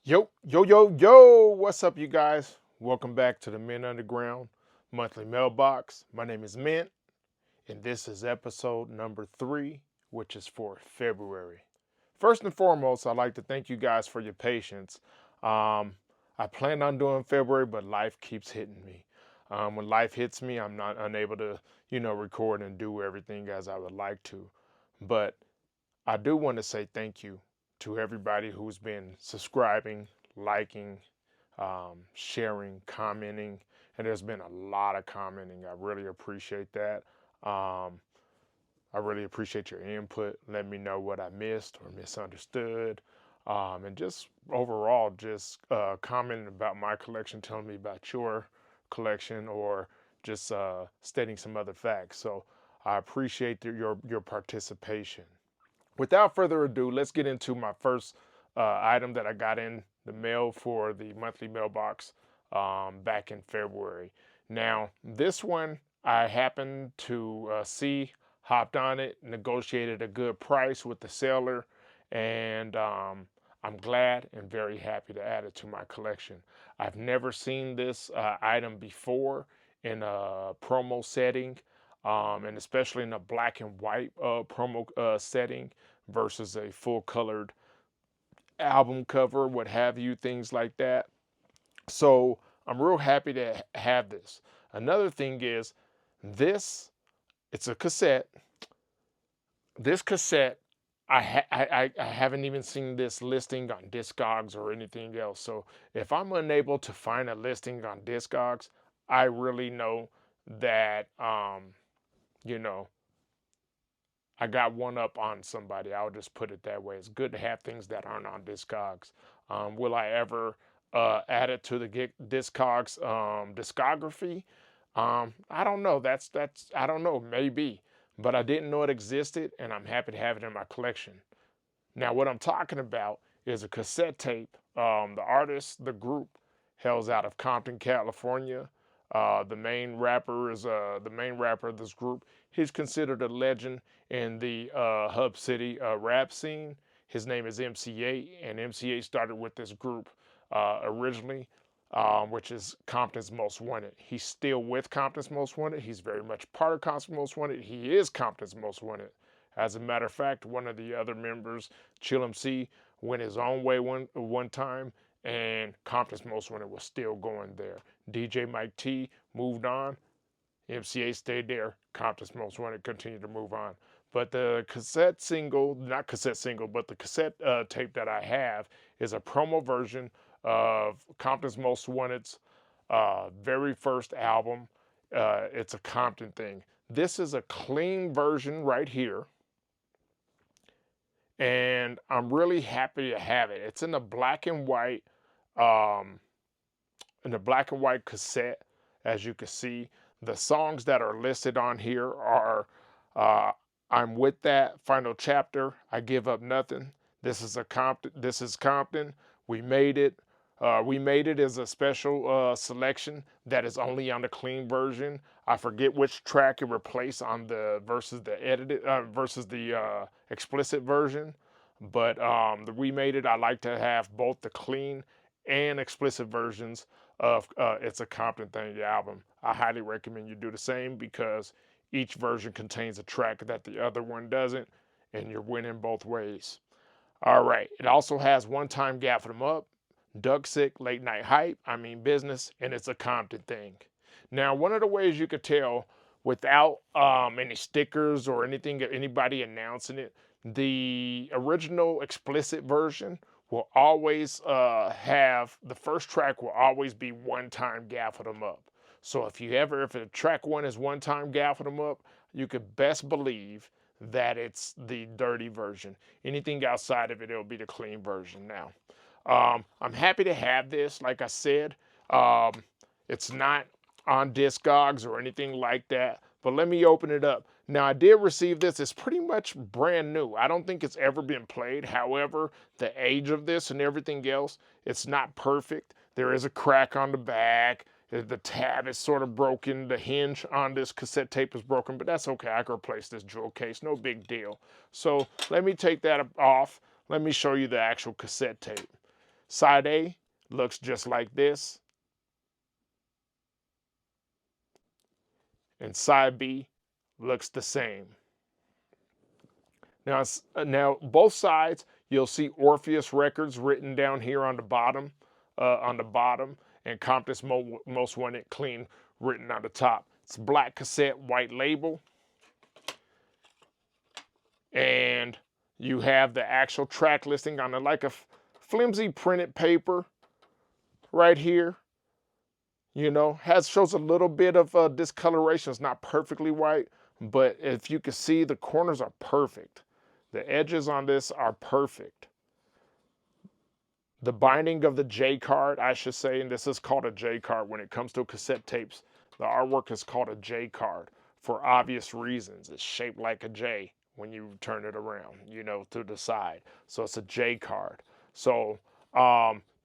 Yo, what's up, you guys? Welcome back to the Mint Underground monthly mailbox. My name is Mint, and this is episode number 3, which is for February. First and foremost, I'd like to thank you guys for your patience. I planned on doing February, but life keeps hitting me. When life hits me, I'm not unable to, record and do everything as I would like to. But I do want to say thank you to everybody who's been subscribing, liking, sharing, commenting, and there's been a lot of commenting. I really appreciate that. I really appreciate your input. Let me know what I missed or misunderstood. And just overall, just commenting about my collection, telling me about your collection, or just stating some other facts. So I appreciate your participation. Without further ado, let's get into my first item that I got in the mail for the monthly mailbox back in February. Now, this one I happened to see, hopped on it, negotiated a good price with the seller, and I'm glad and very happy to add it to my collection. I've never seen this item before in a promo setting, and especially in a black and white promo setting versus a full colored album cover, what have you, things like that. So I'm real happy to have this. Another thing is this, it's a cassette. This cassette, I haven't even seen this listing on Discogs or anything else. So if I'm unable to find a listing on Discogs, I really know that, you know, I got one up on somebody. I'll just put it that way. It's good to have things that aren't on Discogs. Will I ever add it to the Discogs discography? I don't know. That's I don't know. Maybe, but I didn't know it existed, and I'm happy to have it in my collection. Now, what I'm talking about is a cassette tape. The artist, the group, hails out of Compton, California. The main rapper is the main rapper of this group. He's considered a legend in the Hub City rap scene. His name is MCA, and MCA started with this group originally, which is Compton's Most Wanted. He's still with Compton's Most Wanted. He's very much part of Compton's Most Wanted. He is Compton's Most Wanted. As a matter of fact, one of the other members, Chill MC, went his own way one time, and Compton's Most Wanted was still going there. DJ Mike T moved on. MCA stayed there. Compton's Most Wanted continued to move on. But the cassette single, not cassette single, but the cassette tape that I have is a promo version of Compton's Most Wanted's very first album. It's a Compton Thing. This is a clean version right here, and I'm really happy to have it. It's in the black and white, um, cassette, as you can see. The songs that are listed on here are uh, "I'm With That," "Final Chapter," "I Give Up Nothing." This is Compton. This is Compton. We made it. We made it as a special selection that is only on the clean version. I forget which track it replaced on the versus the edited versus the explicit version, but the We Made It. I like to have both the clean and explicit versions of It's a Compton Thing album. I highly recommend you do the same because each version contains a track that the other one doesn't, and you're winning both ways. All right. It also has One Time Gafford 'em Up, Duck Sick, Late Night Hype, I Mean Business, and It's a Compton Thing. Now, one of the ways you could tell without any stickers or anything, anybody announcing it, the original explicit version will always have the first track will always be One Time Gafford 'em Up. So if a track one is One Time Gafford 'em Up, you could best believe that it's the dirty version. Anything outside of it, it'll be the clean version now. I'm happy to have this. Like I said, it's not on Discogs or anything like that, but let me open it up. Now, I did receive this. It's pretty much brand new. I don't think it's ever been played. However, the age of this and everything else, it's not perfect. There is a crack on the back. The tab is sort of broken. The hinge on this cassette tape is broken, but that's okay. I can replace this jewel case. No big deal. So let me take that off. Let me show you the actual cassette tape. Side A looks just like this, and side B looks the same. Now both sides, you'll see Orpheus Records written down here on the bottom, and Compton's Most Wanted Clean written on the top. It's black cassette, white label, and you have the actual track listing on like a flimsy printed paper right here. You know, shows a little bit of discoloration. It's not perfectly white, but if you can see, the corners are perfect. The edges on this are perfect. The binding of the J card, I should say, and this is called a J card when it comes to cassette tapes. The artwork is called a J card for obvious reasons. It's shaped like a J when you turn it around, you know, to the side. So it's a J card. So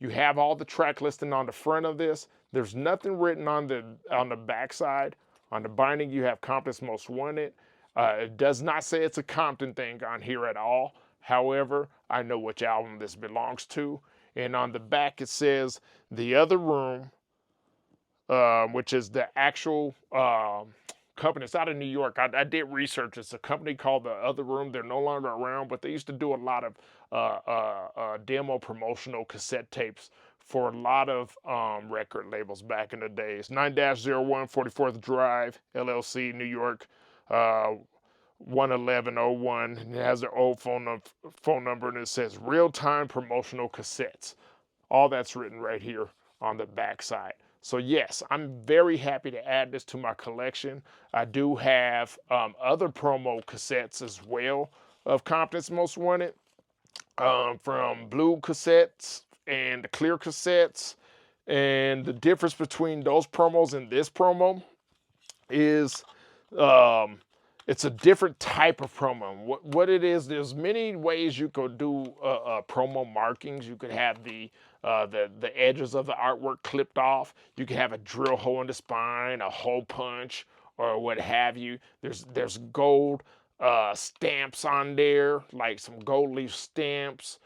you have all the track listing on the front of this. There's nothing written on the back side. On the binding, you have Compton's Most Wanted. It does not say it's a Compton Thing on here at all. However, I know which album this belongs to. And on the back, it says The Other Room, which is the actual company. It's out of New York. I did research. It's a company called The Other Room. They're no longer around, but they used to do a lot of demo promotional cassette tapes for a lot of record labels back in the days. 9-01 44th Drive, LLC, New York, 11101. It has their old phone number, and it says real-time promotional cassettes. All that's written right here on the back side. So yes, I'm very happy to add this to my collection. I do have other promo cassettes as well of Compton's Most Wanted, from blue cassettes and the clear cassettes. And the difference between those promos and this promo is it's a different type of promo. What it is, there's many ways you could do promo markings. You could have the edges of the artwork clipped off. You could have a drill hole in the spine, a hole punch, or what have you. There's gold stamps on there, like some gold leaf stamps.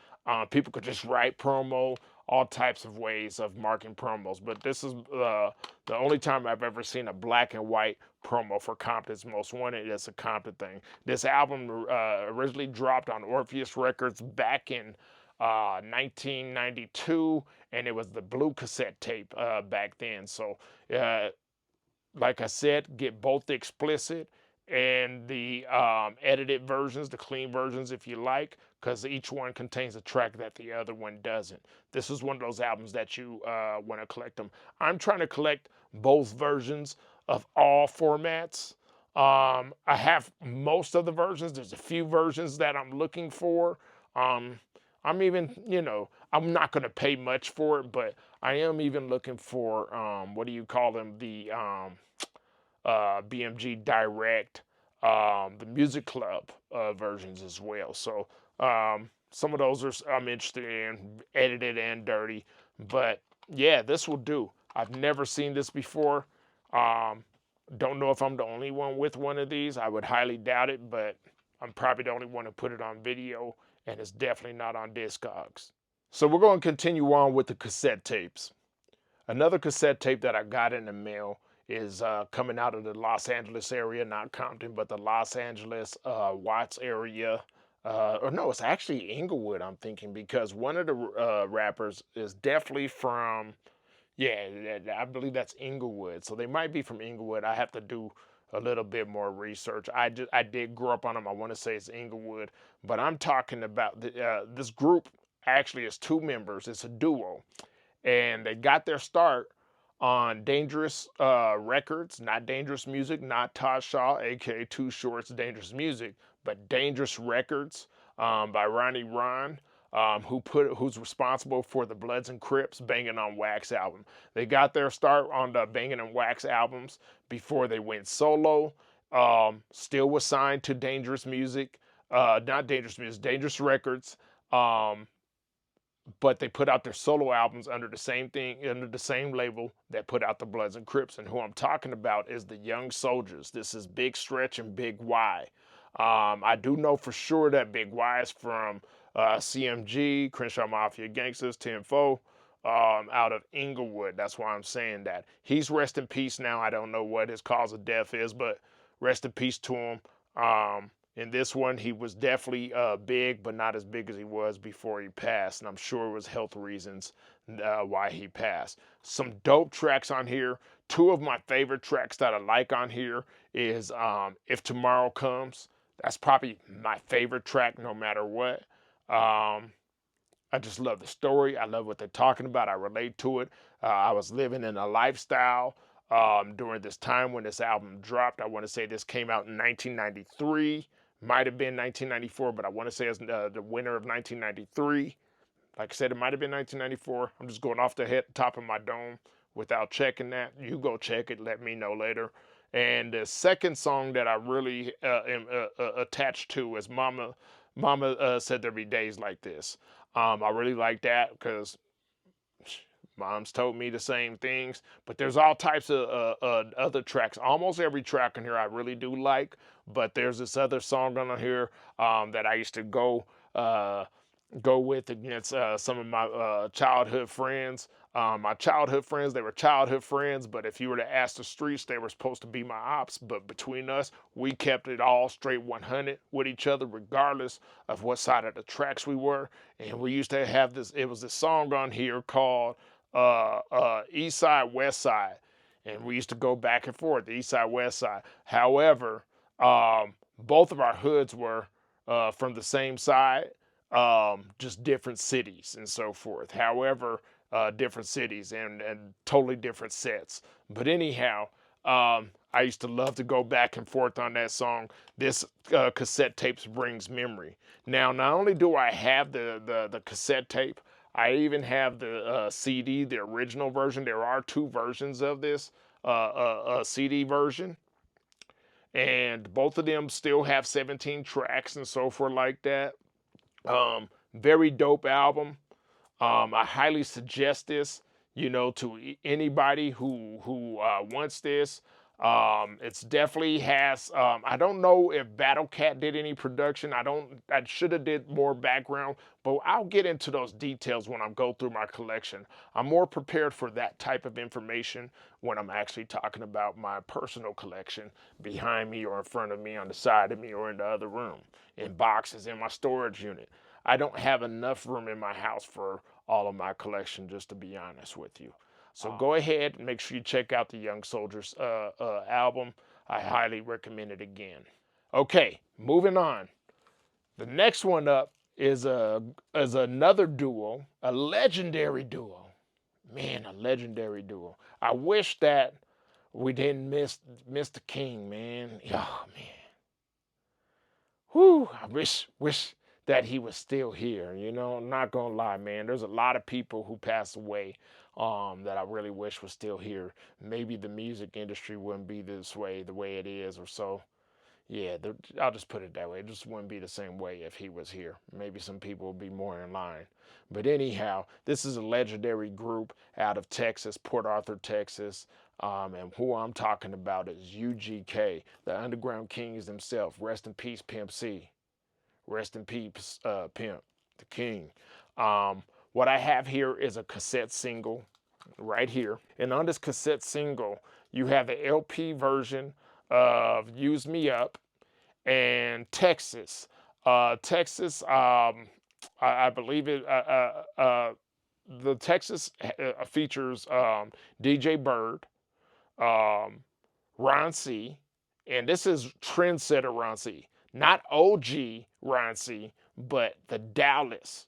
People could just write promo, all types of ways of marking promos. But this is the only time I've ever seen a black and white promo for Compton's Most Wanted. It's a Compton Thing. This album originally dropped on Orpheus Records back in 1992, and it was the blue cassette tape back then. So, like I said, get both the explicit and the edited versions, the clean versions if you like, because each one contains a track that the other one doesn't. This is one of those albums that you want to collect them. I'm trying to collect both versions of all formats. I have most of the versions. There's a few versions that I'm looking for. I'm even, you know, I'm not going to pay much for it, but I am even looking for, what do you call them? The BMG Direct, the Music Club versions as well. So some of those I'm interested in, edited and dirty. But yeah, this will do. I've never seen this before. Don't know if I'm the only one with one of these. I would highly doubt it, but I'm probably the only one who put it on video, and it's definitely not on Discogs. So we're going to continue on with the cassette tapes. Another cassette tape that I got in the mail is coming out of the Los Angeles area, not Compton, but the Los Angeles, Watts area. Or no, it's actually Inglewood, I'm thinking, because one of the rappers is definitely from, yeah, I believe that's Inglewood. So they might be from Inglewood. I have to do a little bit more research. I did grow up on them. I want to say it's Inglewood, but I'm talking about this group actually is two members. It's a duo, and they got their start on Dangerous Records, not Dangerous Music, not Todd Shaw, aka Too Short's Dangerous Music, but Dangerous Records by Ronnie Ron, who's responsible for the Bloods and Crips Bangin' on Wax album. They got their start on the Bangin' on Wax albums before they went solo. Still was signed to Dangerous Music, not Dangerous Music, Dangerous Records. But they put out their solo albums under the same thing, under the same label that put out the Bloods and Crips. And who I'm talking about is the Young Soldiers. This is Big Stretch and Big Y. I do know for sure that Big Y is from CMG, Crenshaw Mafia Gangsters, 10-4, out of Inglewood. That's why I'm saying that. He's rest in peace now. I don't know what his cause of death is, but rest in peace to him. In this one, he was definitely big, but not as big as he was before he passed. And I'm sure it was health reasons why he passed. Some dope tracks on here. Two of my favorite tracks that I like on here is If Tomorrow Comes. That's probably my favorite track no matter what. I just love the story. I love what they're talking about. I relate to it. I was living in a lifestyle during this time when this album dropped. I want to say this came out in 1993. Might have been 1994, but I want to say it's the winter of 1993. Like I said, it might have been 1994. I'm just going off the top of my dome without checking that. You go check it. Let me know later. And the second song that I really am attached to is Mama Said There'd Be Days Like This. I really like that because Mom's told me the same things, but there's all types of other tracks. Almost every track on here I really do like, but there's this other song on here that I used to go with against some of my childhood friends. My childhood friends, they were childhood friends, but if you were to ask the streets, they were supposed to be my ops. But between us, we kept it all straight 100 with each other, regardless of what side of the tracks we were. And we used to have this, it was this song on here called East Side, West Side. And we used to go back and forth, East Side, West Side. However, both of our hoods were from the same side, just different cities and so forth. However, different cities and totally different sets. But anyhow, I used to love to go back and forth on that song. This cassette tapes brings memory. Now, not only do I have the cassette tape, I even have the CD, the original version. There are two versions of this CD version. And both of them still have 17 tracks and so forth like that. Very dope album. I highly suggest this, to anybody who wants this. It's definitely has. I don't know if Battle Cat did any production. I should have did more background, but I'll get into those details when I go through my collection. I'm more prepared for that type of information when I'm actually talking about my personal collection behind me or in front of me, on the side of me, or in the other room, in boxes, in my storage unit. I don't have enough room in my house for all of my collection, just to be honest with you. So go ahead and make sure you check out the Young Soldiers album. I highly recommend it again. Okay, moving on. The next one up is another duo, a legendary duo. Man, a legendary duo. I wish that we didn't miss the King, man. Oh, man. Whew, I wish that he was still here, I'm not gonna lie, man. There's a lot of people who passed away that I really wish was still here. Maybe the music industry wouldn't be this way, the way it is, or so. Yeah, I'll just put it that way. It just wouldn't be the same way if he was here. Maybe some people would be more in line. But anyhow, this is a legendary group out of Texas, Port Arthur, Texas. And who I'm talking about is UGK, the Underground Kings themselves. Rest in peace, Pimp C. Rest in peace, Pimp, the King. What I have here is a cassette single right here. And on this cassette single, you have the LP version of Use Me Up and Texas. Texas, I believe it, the Texas features DJ Bird, Ron C, and this is trendsetter Ron C. Not OG Ron C, but the Dallas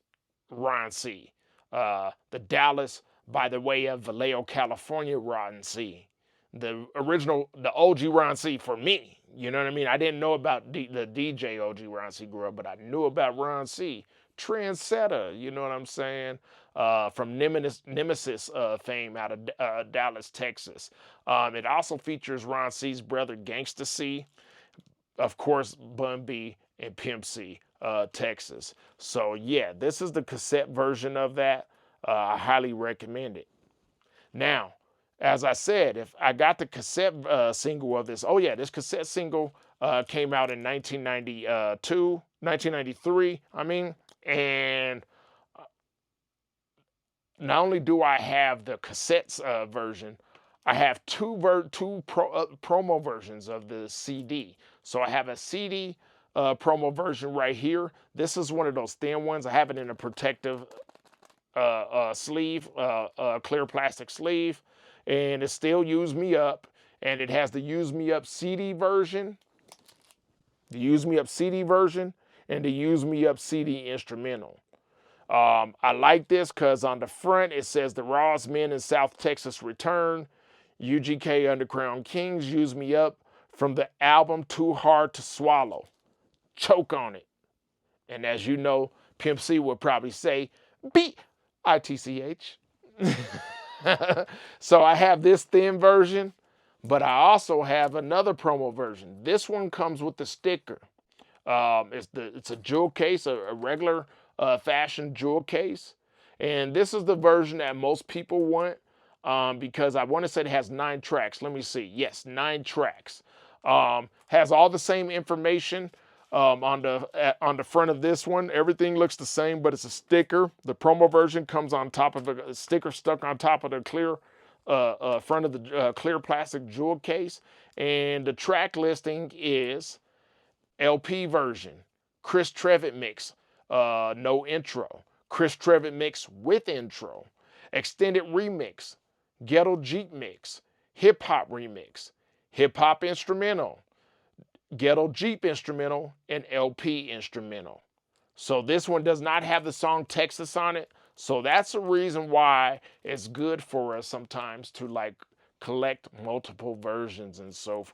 Ron C. The Dallas by the way of Vallejo, California Ron C. The original, the OG Ron C for me. You know what I mean? I didn't know about the DJ OG Ron C grew up, but I knew about Ron C. Trendsetter, you know what I'm saying? From Nemesis fame out of Dallas, Texas. It also features Ron C's brother Gangsta C. Of course, Bun B and Pimp C, Texas. So yeah, this is the cassette version of that. I highly recommend it. Now, as I said, if I got the cassette single of this, this cassette single came out in 1993. And not only do I have the cassettes version, I have two promo versions of the CD. So I have a CD promo version right here. This is one of those thin ones. I have it in a protective sleeve, clear plastic sleeve, and it still Use Me Up. And it has the Use Me Up CD version, the Use Me Up CD version, and the Use Me Up CD instrumental. I like this because on the front it says the rawest men in South Texas return. UGK Underground Kings Use Me Up from the album Too Hard to Swallow. Choke on it. And as you know, Pimp C would probably say, B-I-T-C-H. So I have this thin version, but I also have another promo version. This one comes with the sticker. It's a jewel case, a regular fashion jewel case. And this is the version that most people want because I want to say it has 9 tracks. Let me see. Yes, 9 tracks. Has all the same information on the front of this one. Everything looks the same, but it's a sticker. The promo version comes on top of a sticker stuck on top of the clear front of the clear plastic jewel case. And the track listing is LP version, Chris Trevitt mix, no intro. Chris Trevitt mix with intro. Extended remix, Ghetto Jeep mix, hip hop remix, hip hop instrumental, Ghetto Jeep instrumental, and LP instrumental. So this one does not have the song Texas on it. So that's the reason why it's good for us sometimes to like collect multiple versions and so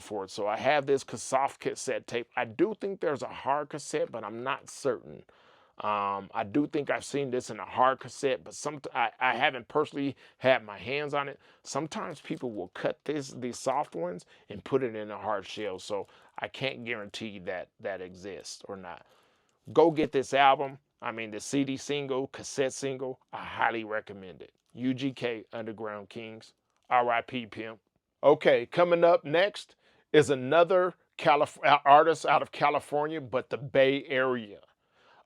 forth. So I have this soft cassette tape. I do think there's a hard cassette, but I'm not certain. I do think I've seen this in a hard cassette, but I haven't personally had my hands on it. Sometimes people will cut these soft ones and put it in a hard shell, so I can't guarantee that exists or not. Go get this album. I mean, the CD single, cassette single. I highly recommend it. UGK Underground Kings. R.I.P. Pimp. Okay, coming up next is another artist out of California, but the Bay Area.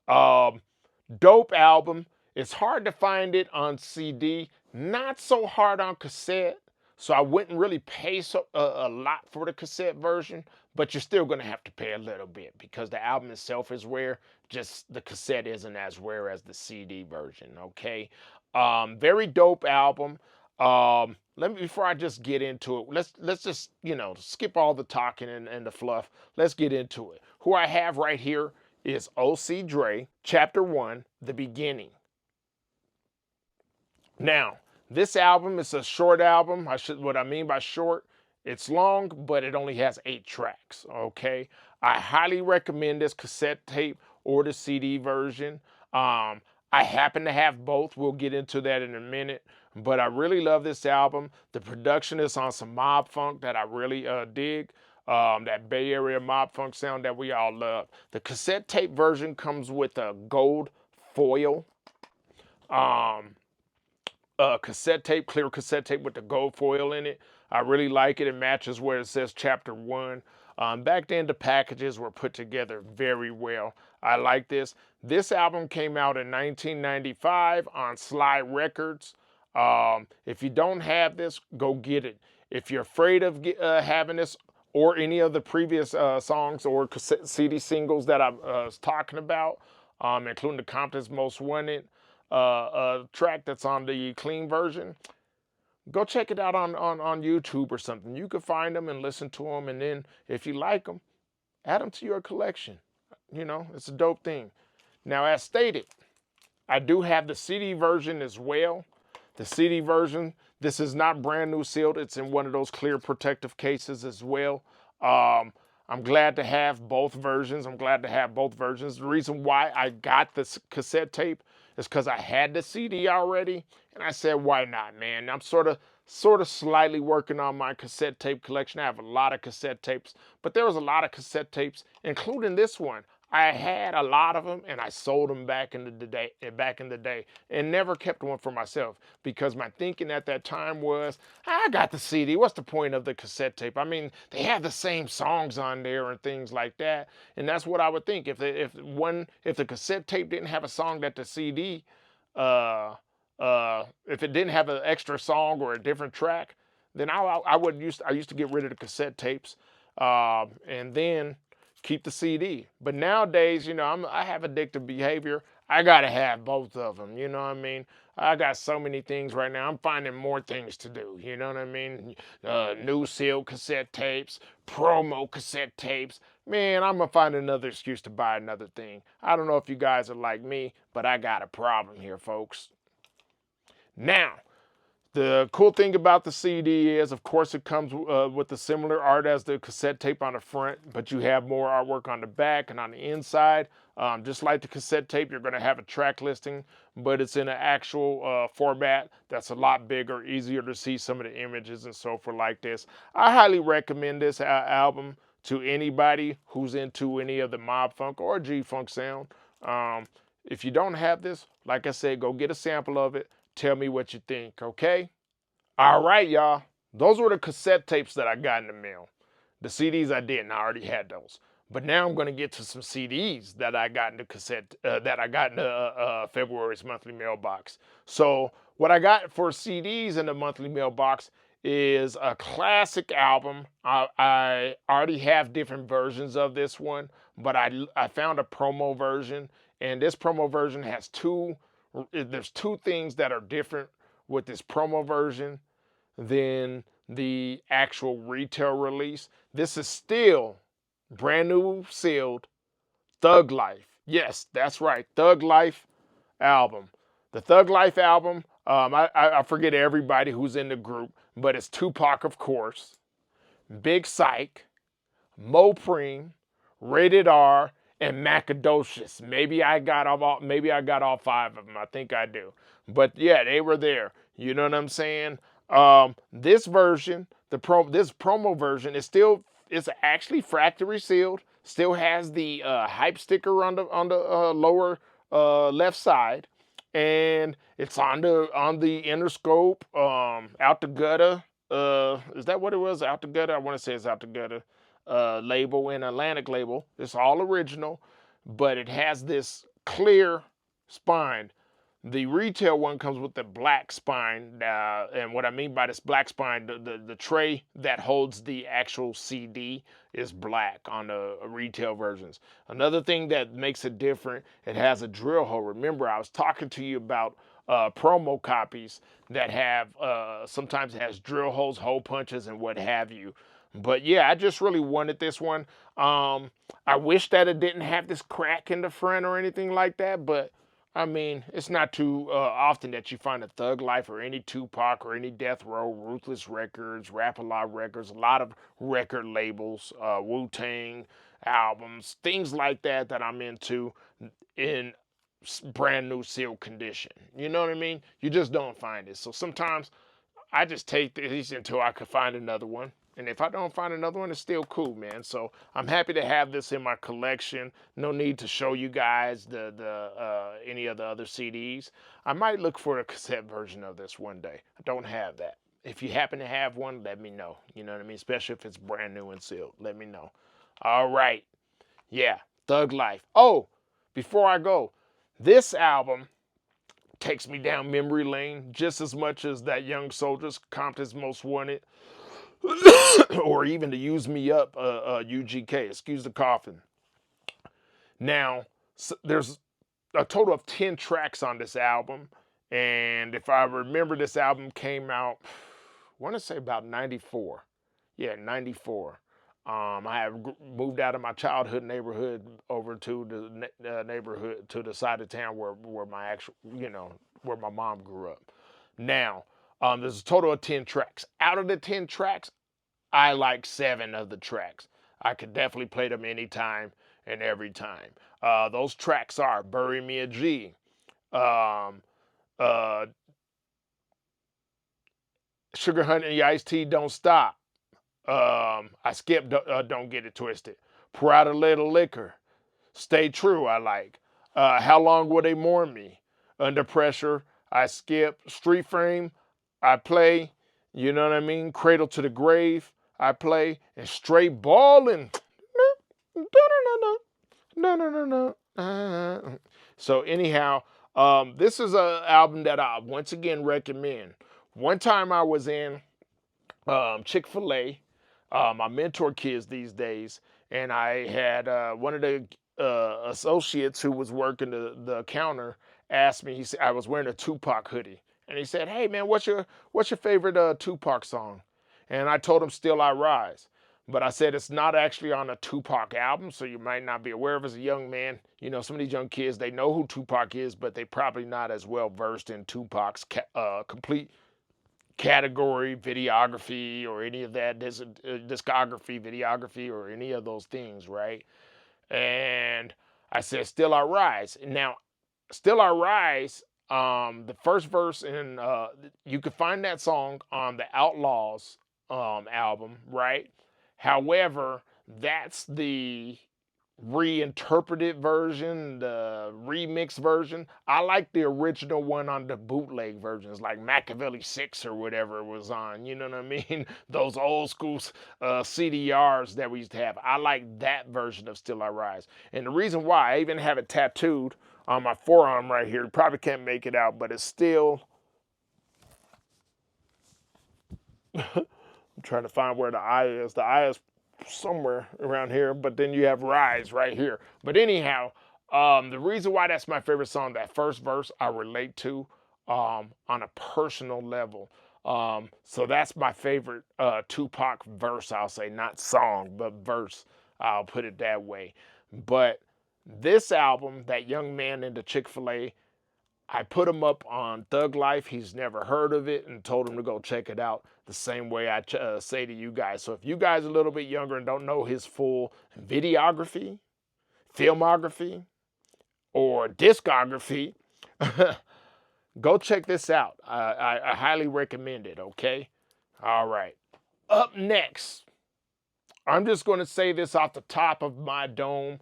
Dope album. It's hard to find it on CD, not so hard on cassette. So I wouldn't really pay a lot for the cassette version, but you're still going to have to pay a little bit because the album itself is rare. Just the cassette isn't as rare as the CD version. Okay, very dope album. Before I just get into it, let's just skip all the talking and the fluff. Let's get into it. Who I have right here is OC Dre, Chapter 1, The Beginning. Now, this album is a short album. What I mean by short, it's long, but it only has 8 tracks, okay? I highly recommend this cassette tape or the CD version. I happen to have both. We'll get into that in a minute. But I really love this album. The production is on some mob funk that I really dig. That Bay Area mob funk sound that we all love. The cassette tape version comes with a gold foil. Cassette tape, clear cassette tape with the gold foil in it. I really like it. It matches where it says Chapter 1. Back then, the packages were put together very well. I like this. This album came out in 1995 on Sly Records. If you don't have this, go get it. If you're afraid of having this or any of the previous songs or cassette CD singles that I was talking about, including the Compton's Most Wanted track that's on the clean version, go check it out on YouTube or something. You can find them and listen to them, and then if you like them, add them to your collection. It's a dope thing. Now, as stated, I do have the CD version as well. The CD version, this is not brand new sealed. It's in one of those clear protective cases as well. I'm glad to have both versions. The reason why I got this cassette tape is because I had the CD already, and I said, why not, man? I'm sort of slightly working on my cassette tape collection. I have a lot of cassette tapes, but there was a lot of cassette tapes, including this one. I had a lot of them, and I sold them back in the day, and never kept one for myself, because my thinking at that time was, I got the CD. What's the point of the cassette tape? I mean, they have the same songs on there and things like that, and that's what I would think. If the cassette tape didn't have a song that the CD, if it didn't have an extra song or a different track, then I used to get rid of the cassette tapes, and then keep the CD. But nowadays, I have addictive behavior. I gotta have both of them. You know what I mean? I got so many things right now. I'm finding more things to do. You know what I mean? New seal cassette tapes, promo cassette tapes. Man, I'm gonna find another excuse to buy another thing. I don't know if you guys are like me, but I got a problem here, folks. Now, the cool thing about the CD is, of course, it comes with the similar art as the cassette tape on the front, but you have more artwork on the back and on the inside. Just like the cassette tape, you're going to have a track listing, but it's in an actual format that's a lot bigger, easier to see some of the images and so forth like this. I highly recommend this album to anybody who's into any of the mob funk or G-funk sound. If you don't have this, like I said, go get a sample of it. Tell me what you think, okay? All right, y'all. Those were the cassette tapes that I got in the mail. The CDs I didn't. I already had those. But now I'm going to get to some CDs that I got in the February's monthly mailbox. So what I got for CDs in the monthly mailbox is a classic album. I already have different versions of this one, but I found a promo version, and this promo version has there's two things that are different with this promo version than the actual retail release. This is still brand new sealed Thug Life. Yes, that's right, Thug Life album. The Thug Life album, I forget everybody who's in the group, but it's Tupac, of course, Big Psych, Mopreme, Rated R, and Macadocious. Maybe I got all five of them. I think I do. But yeah, they were there. You know what I'm saying? This version, this promo version, it's actually factory sealed. Still has the hype sticker on the lower left side, and it's on the Interscope, Out the Gutter. Is that what it was? Out the Gutter? I want to say it's Out the Gutter. Label and Atlantic label. It's all original, but it has this clear spine. The retail one comes with the black spine, and what I mean by this black spine, the tray that holds the actual CD is black on the retail versions. Another thing that makes it different, it has a drill hole. Remember, I was talking to you about promo copies that have, sometimes it has drill holes, hole punches, and what have you. But yeah, I just really wanted this one. I wish that it didn't have this crack in the front or anything like that, but I mean, it's not too often that you find a Thug Life or any Tupac or any Death Row, Ruthless Records, Rap-A-Lot Records, a lot of record labels, Wu-Tang albums, things like that I'm into in brand new sealed condition. You know what I mean? You just don't find it. So sometimes I just take these until I can find another one. And if I don't find another one, it's still cool, man. So I'm happy to have this in my collection. No need to show you guys any of the other CDs. I might look for a cassette version of this one day. I don't have that. If you happen to have one, let me know. You know what I mean? Especially if it's brand new and sealed. Let me know. All right. Yeah, Thug Life. Oh, before I go, this album takes me down memory lane just as much as that Young Soldier's Compton's Most Wanted, or even the Use Me Up, UGK, excuse the coughing. Now, there's a total of 10 tracks on this album, and if I remember, this album came out, I want to say about 94. Yeah, 94. I had moved out of my childhood neighborhood over to the neighborhood, to the side of town where my actual, where my mom grew up. Now, there's a total of 10 tracks. Out of the 10 tracks, I like 7 of the tracks. I could definitely play them anytime and every time. Those tracks are Bury Me a G, Sugar Honey Iced Tea Don't Stop. I skipped Don't Get It Twisted. Pour Out a Little Liquor. Stay True, I like. How Long Will They Mourn Me? Under Pressure, I skip. Street Frame, I play. You know what I mean? Cradle to the Grave, I play. And Straight Ballin'. No, no, no, no. So anyhow, this is an album that I once again recommend. One time I was in Chick-fil-A. I mentor kids these days, and I had one of the associates who was working the counter asked me. He said I was wearing a Tupac hoodie, and he said, "Hey man, what's your favorite Tupac song?" And I told him "Still I Rise." But I said it's not actually on a Tupac album, so you might not be aware of as a young man. You know, some of these young kids, they know who Tupac is, but they probably not as well versed in Tupac's complete category, videography, or any of that, discography, videography, or any of those things, right? And I said, Still I Rise. Now, Still I Rise, the first verse, and you can find that song on the Outlaws album, right? However, that's the reinterpreted version, the remix version. I like the original one on the bootleg versions, like Machiavelli 6 or whatever it was on. You know what I mean? Those old school CDRs that we used to have. I like that version of Still I Rise. And the reason why, I even have it tattooed on my forearm right here. You probably can't make it out, but it's still... I'm trying to find where the I is. The I is somewhere around here, but then you have Rise right here. But anyhow, the reason why that's my favorite song, that first verse, I relate to on a personal level. So that's my favorite Tupac verse, I'll say, not song, but verse. I'll put it that way. But this album, that young man in the Chick-fil-A, I put him up on Thug Life. He's never heard of it and told him to go check it out the same way I say to you guys. So if you guys are a little bit younger and don't know his full videography, filmography, or discography, go check this out. I highly recommend it, okay? All right. Up next, I'm just going to say this off the top of my dome.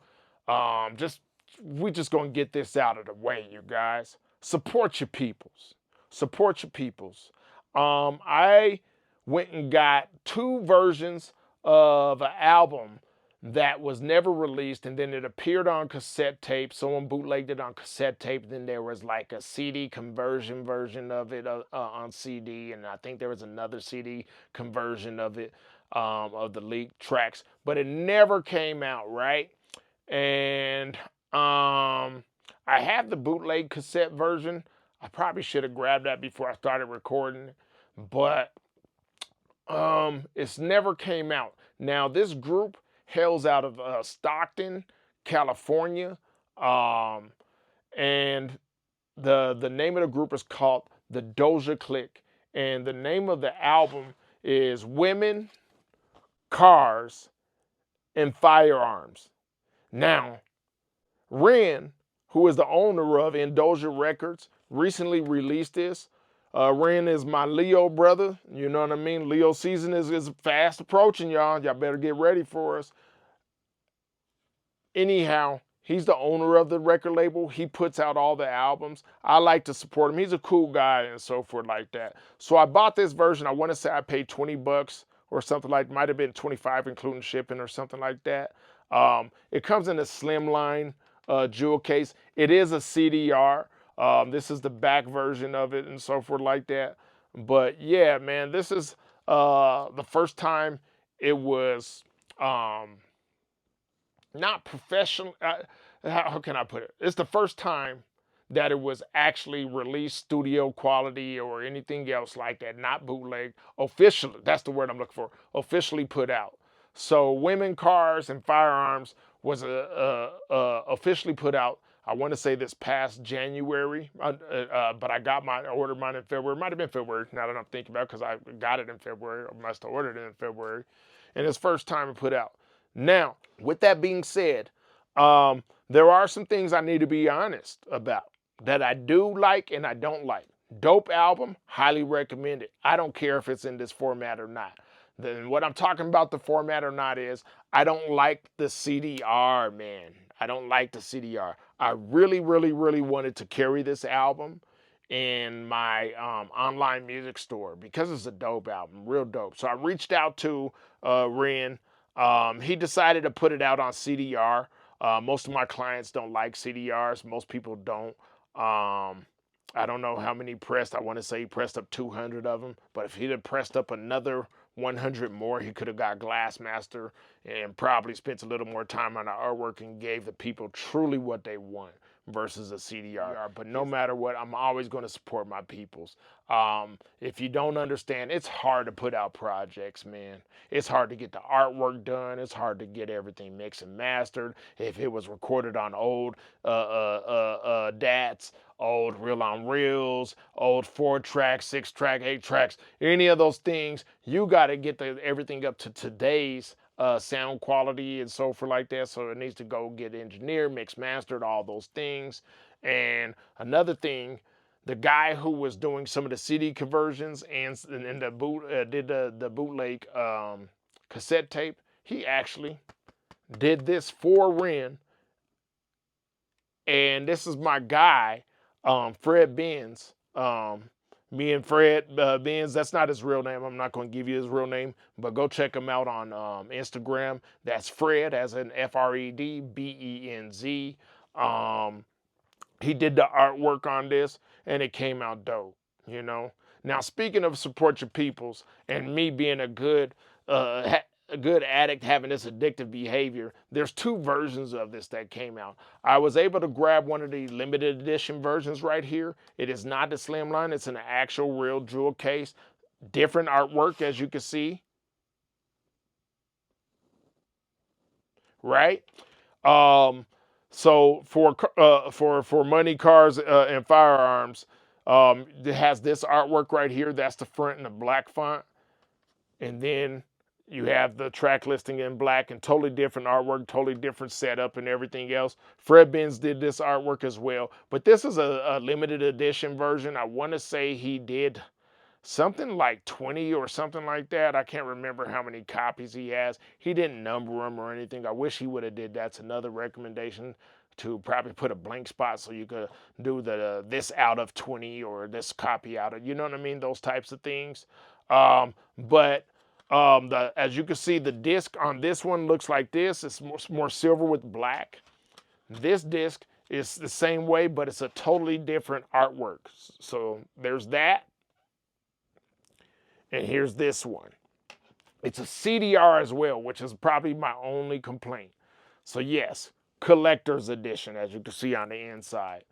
We're just going to get this out of the way, you guys. Support your peoples. Support your peoples. I went and got 2 versions of an album that was never released, and then it appeared on cassette tape. Someone bootlegged it on cassette tape. Then there was like a CD conversion version of it on CD, and I think there was another CD conversion of it, of the leaked tracks, but it never came out, right? And I have the bootleg cassette version. I probably should have grabbed that before I started recording, but it's never came out. Now, this group hails out of Stockton, California, and the name of the group is called the DOA Click, and the name of the album is Women, Cars, and Firearms. Now, Ren, who is the owner of Doja Records, recently released this. Ren is my Leo brother. You know what I mean? Leo season is fast approaching, y'all. Y'all better get ready for us. Anyhow, he's the owner of the record label. He puts out all the albums. I like to support him. He's a cool guy and so forth like that. So I bought this version. I want to say I paid $20 or something like, might have been 25 including shipping or something like that. It comes in a slimline jewel case. It is a CDR. This is the back version of it and so forth like that. But yeah, man, this is the first time it was not professional. How can I put it? It's the first time that it was actually released studio quality or anything else like that, not bootleg, officially. That's the word I'm looking for. Officially put out. So Women, Cars, and Firearms was officially put out, I want to say this past January, but I ordered mine in February. It might have been February, now that I'm thinking about it, because I got it in February, or must have ordered it in February, and it's first time to put out. Now, with that being said, there are some things I need to be honest about that I do like and I don't like. Dope album, highly recommend it. I don't care if it's in this format or not. Then what I'm talking about the format or not is, I don't like the CDR, man. I don't like the CDR. I really, really, really wanted to carry this album in my online music store because it's a dope album, real dope. So I reached out to Ren. He decided to put it out on CDR. Most of my clients don't like CDRs. Most people don't. I don't know how many pressed. I want to say he pressed up 200 of them. But if he'd have pressed up another 100 more, he could have got Glassmaster and probably spent a little more time on the artwork and gave the people truly what they want versus a CDR. But no matter what, I'm always going to support my peoples. If you don't understand, it's hard to put out projects, man. It's hard to get the artwork done. It's hard to get everything mixed and mastered. If it was recorded on old DATs, old reel on reels, old 4-track, 6-track, 8 tracks, any of those things, you got to get everything up to today's sound quality and so forth like that. So it needs to go get engineered, mixed, mastered, all those things. And another thing, the guy who was doing some of the CD conversions and the did the bootleg cassette tape, he actually did this for Ren. And this is my guy, Fred Benz. Me and Fred Benz, that's not his real name. I'm not going to give you his real name, but go check him out on Instagram. That's Fred, as in Fred Benz. He did the artwork on this, and it came out dope, you know. Now, speaking of support your peoples, and me being a good addict having this addictive behavior, there's 2 versions of this that came out. I was able to grab one of the limited edition versions right here. It is not the slimline. It's an actual real jewel case. Different artwork, as you can see. Right? So for money, cars, and firearms, it has this artwork right here. That's the front in the black font. And then you have the track listing in black and totally different artwork, totally different setup and everything else. Fred Benz did this artwork as well. But this is a limited edition version. I want to say he did something like 20 or something like that. I can't remember how many copies he has. He didn't number them or anything. I wish he would have did. That's another recommendation, to probably put a blank spot so you could do the this out of 20 or this copy out of, you know what I mean? Those types of things. As you can see, the disc on this one looks like this. It's more silver with black. This disc is the same way, but it's a totally different artwork. So there's that. And here's this one. It's a CDR as well, which is probably my only complaint. So yes, collector's edition, as you can see on the inside.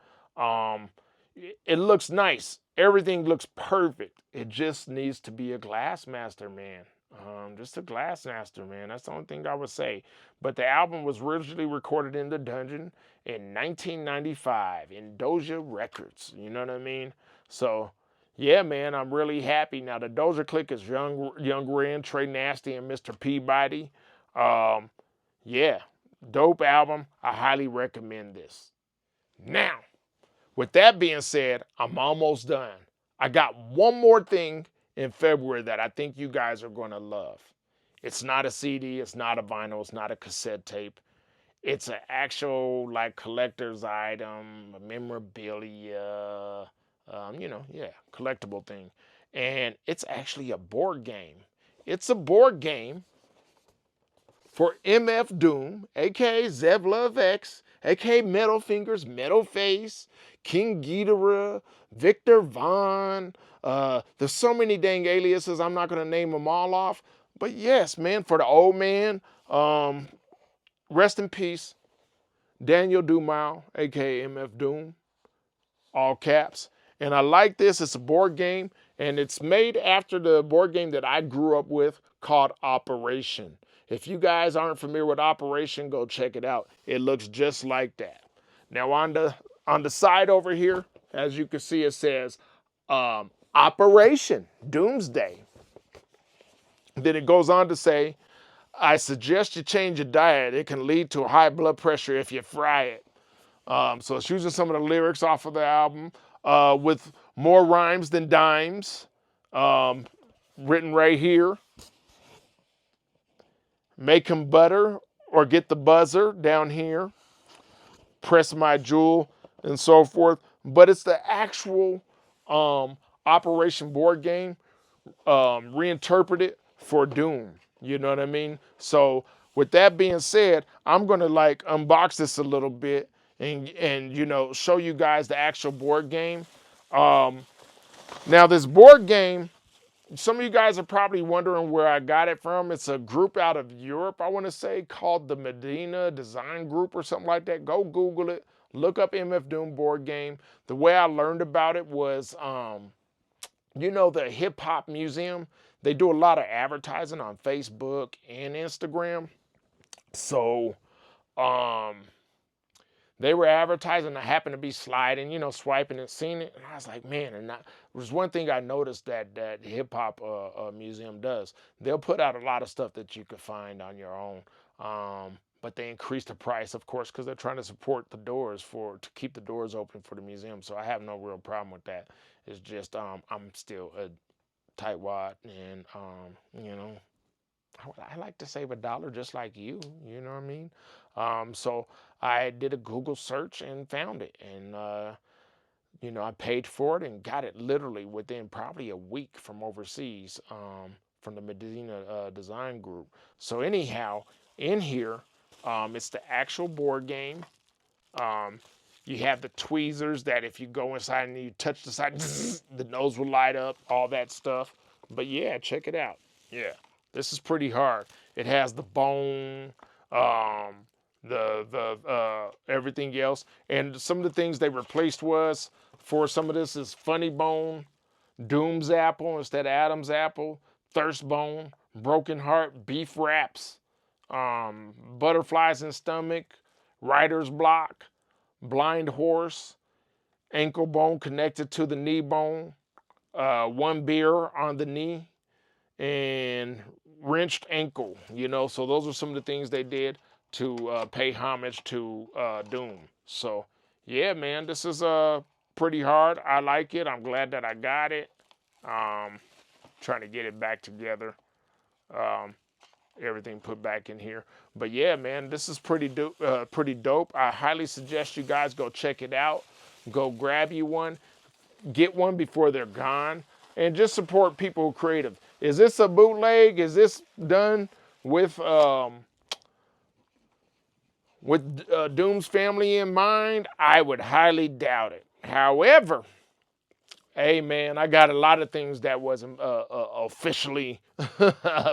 It looks nice. Everything looks perfect. It just needs to be a Glassmaster, man. Just a Glassmaster, man. That's the only thing I would say. But the album was originally recorded in the dungeon in 1995 in Doja Records. You know what I mean? So, yeah, man, I'm really happy. Now, the Doja Click is Young Ren, Trey Nasty, and Mr. Peabody. Yeah, dope album. I highly recommend this. Now, with that being said, I'm almost done. I got one more thing in February that I think you guys are going to love. It's not a CD, it's not a vinyl, it's not a cassette tape. It's an actual like collector's item, memorabilia, collectible thing. And it's actually a board game. It's a board game for MF Doom, aka Zevlov X, aka Metal Fingers, Metal Face, King Ghidorah, Victor Von. There's so many dang aliases, I'm not going to name them all off. But yes, man, for the old man, rest in peace, Daniel Dumau, aka MF Doom, all caps. And I like this. It's a board game, and it's made after the board game that I grew up with called Operation. If you guys aren't familiar with Operation, go check it out. It looks just like that. Now on the side over here, as you can see, it says Operation Doomsday. Then it goes on to say, I suggest you change your diet. It can lead to high blood pressure if you fry it. So it's using some of the lyrics off of the album with more rhymes than dimes, written right here. Make 'em butter or get the buzzer down here. Press My Jewel and so forth. But it's the actual Operation board game reinterpreted for Doom. You know what I mean? So with that being said, I'm gonna like unbox this a little bit and you know show you guys the actual board game. Now this board game, some of you guys are probably wondering where I got it from. It's a group out of Europe, I want to say, called the Medina Design Group or something like that. Go Google it. Look up MF Doom board game. The way I learned about it was you know, the hip hop museum, they do a lot of advertising on Facebook and Instagram. So, um, they were advertising. I happened to be sliding, you know, swiping and seeing it. And I was like, man, and there's one thing I noticed that hip hop museum does. They'll put out a lot of stuff that you could find on your own. But they increase the price, of course, because they're trying to support the doors to keep the doors open for the museum. So I have no real problem with that. It's just I'm still a tightwad, and you know, I like to save $1 just like you. You know what I mean? So I did a Google search and found it, and you know, I paid for it and got it literally within probably a week from overseas, from the Medina Design Group. So anyhow, in here, it's the actual board game. Um, you have the tweezers that if you go inside and you touch the side, the nose will light up, all that stuff. But yeah, check it out. Yeah, this is pretty hard. It has the bone, the everything else, and some of the things they replaced was for some of this is funny bone, Doom's apple instead of Adam's apple, thirst bone, broken heart, beef wraps, butterflies in stomach, writer's block, blind horse, ankle bone connected to the knee bone, one beer on the knee, and wrenched ankle. You know, so those are some of the things they did to pay homage to Doom. So yeah, man, this is pretty hard. I like it. I'm glad that I got it. Trying to get it back together. Everything put back in here. But yeah, man, this is pretty dope. I highly suggest you guys go check it out. Go grab you one. Get one before they're gone. And just support people who are creative. Is this a bootleg? Is this done with Doom's family in mind? I would highly doubt it. However, hey man, I got a lot of things that wasn't officially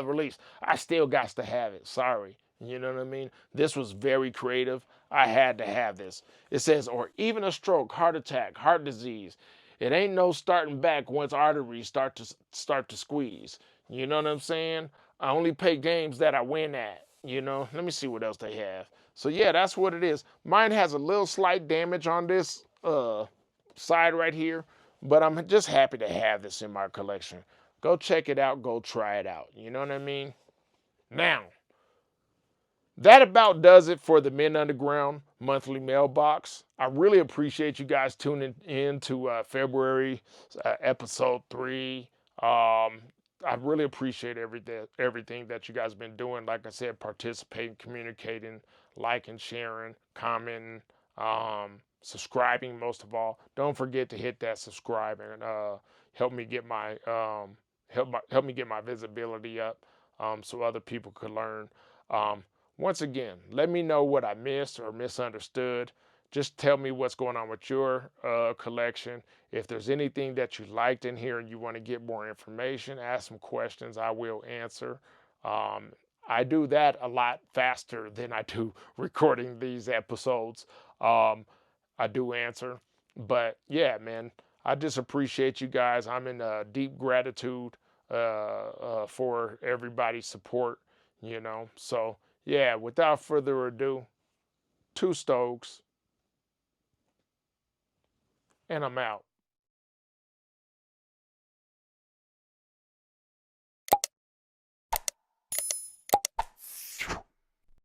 released. I still got to have it. Sorry. You know what I mean? This was very creative. I had to have this. It says, or even a stroke, heart attack, heart disease. It ain't no starting back once arteries start to squeeze. You know what I'm saying? I only play games that I win at. You know, let me see what else they have. So yeah, that's what it is. Mine has a little slight damage on this side right here, but I'm just happy to have this in my collection. Go check it out. Go try it out. You know what I mean? Now, that about does it for the Men Underground monthly mailbox. I really appreciate you guys tuning in to February episode 3. I really appreciate everything that you guys have been doing. Like I said, participating, communicating, liking, sharing, commenting, subscribing most of all. Don't forget to hit that subscribe and help me get my help me get my visibility up, so other people could learn. Once again, let me know what I missed or misunderstood. Just tell me what's going on with your collection. If there's anything that you liked in here and you want to get more information, ask some questions. I will answer. I do that a lot faster than I do recording these episodes. I do answer. But yeah, man, I just appreciate you guys. I'm in deep gratitude for everybody's support, you know. So yeah, without further ado, two Stokes, and I'm out.